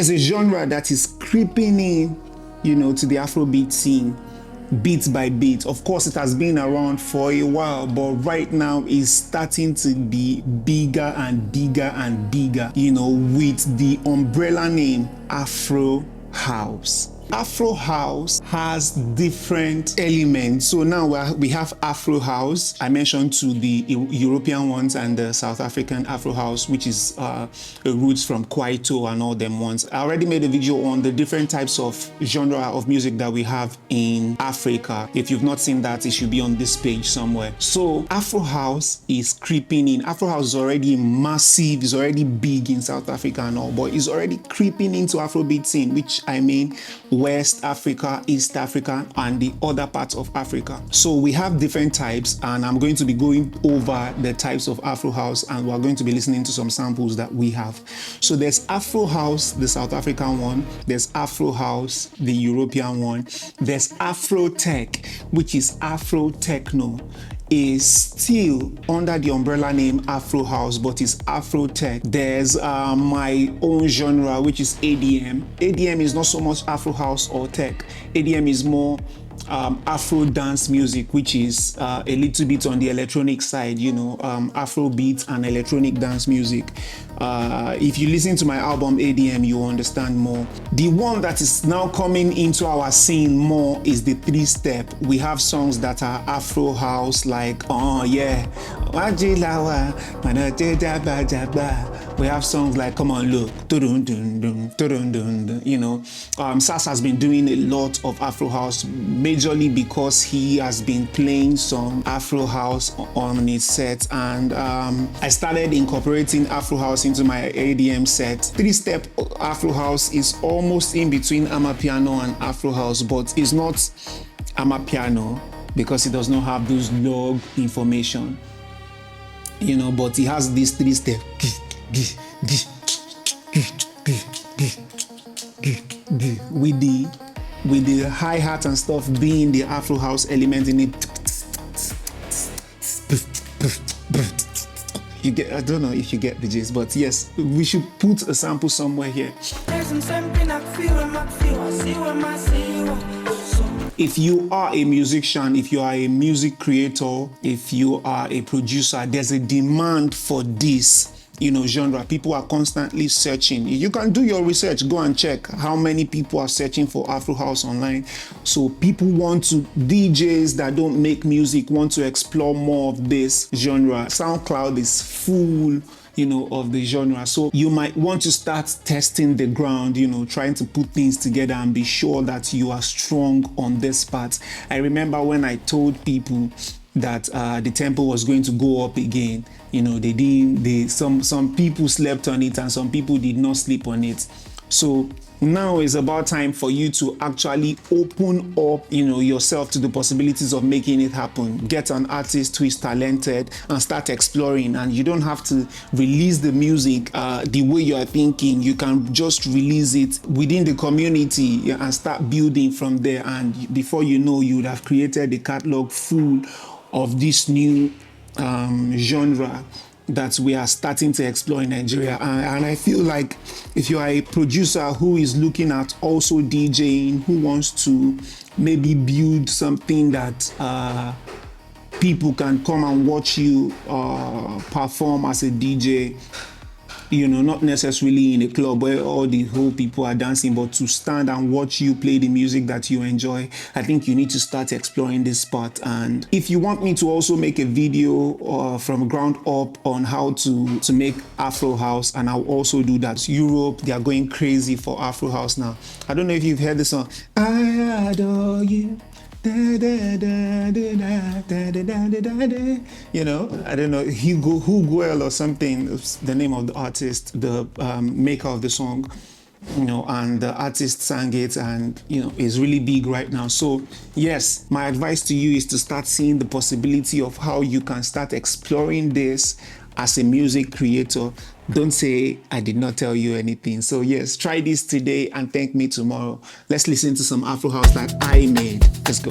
It's a genre that is creeping in, to the Afrobeat scene, bit by bit. Of course, it has been around for a while, but right now it's starting to be bigger and bigger and bigger, with the umbrella name Afro House. Afro House has different elements. So now we have Afro House. I mentioned to the European ones and the South African Afro House, which is roots from Kwaito and all them ones. I already made a video on the different types of genre of music that we have in Africa. If you've not seen that, it should be on this page somewhere. So Afro House is creeping in. Afro House is already massive, is already big in South Africa and all, but it's already creeping into Afrobeat scene, which I mean West Africa, East Africa, and the other parts of Africa. So we have different types, and I'm going to be going over the types of Afro House, and we're going to be listening to some samples that we have. So there's Afro House, the South African one. There's Afro House, the European one. There's Afro Tech, which is Afro Techno. Is still under the umbrella name Afro House, but it's Afro Tech. There's my own genre, which is ADM. ADM is not so much Afro House or Tech. ADM is more Afro dance music, which is a little bit on the electronic side, Afro beats and electronic dance music. If you listen to my album ADM, you understand more. The one that is now coming into our scene more is the 3-step. We have songs that are Afro House, like Oh Yeah, we have songs like Come On Look, Sass has been doing a lot of Afro House, majorly because he has been playing some Afro House on his set, and I started incorporating Afro House into my ADM set. 3-step Afro House is almost in between Amapiano and Afro House, but it's not Amapiano because it does not have those log information, but it has this 3-step with the hi-hat and stuff being the Afro House element in it. I don't know if you get the gist, but yes, we should put a sample somewhere here. If you are a musician, if you are a music creator, if you are a producer, there's a demand for this genre. People are constantly searching. You can do your research, go and check how many people are searching for Afro House online. So people DJs that don't make music want to explore more of this genre. SoundCloud is full of the genre. So you might want to start testing the ground, trying to put things together and be sure that you are strong on this part. I remember when I told people that the tempo was going to go up again, some people slept on it and some people did not sleep on it. So now is about time for you to actually open up, yourself to the possibilities of making it happen. Get an artist who is talented and start exploring. And you don't have to release the music the way you are thinking. You can just release it within the community and start building from there. And before you know, you would have created a catalog full of this new genre that we are starting to explore in Nigeria. And I feel like if you are a producer who is looking at also DJing, who wants to maybe build something that people can come and watch you perform as a DJ, not necessarily in a club where all the whole people are dancing, but to stand and watch you play the music that you enjoy, I think you need to start exploring this part. And if you want me to also make a video from ground up on how to make Afro House, and I'll also do that. Europe, they are going crazy for Afro House now. I don't know if you've heard the song, I adore you. I don't know, Hugo or something, the name of the artist, the maker of the song, and the artist sang it, and is really big right now. So yes, my advice to you is to start seeing the possibility of how you can start exploring this as a music creator. Don't say I did not tell you anything. So yes, try this today and thank me tomorrow. Let's listen to some Afro House that I made. Let's go.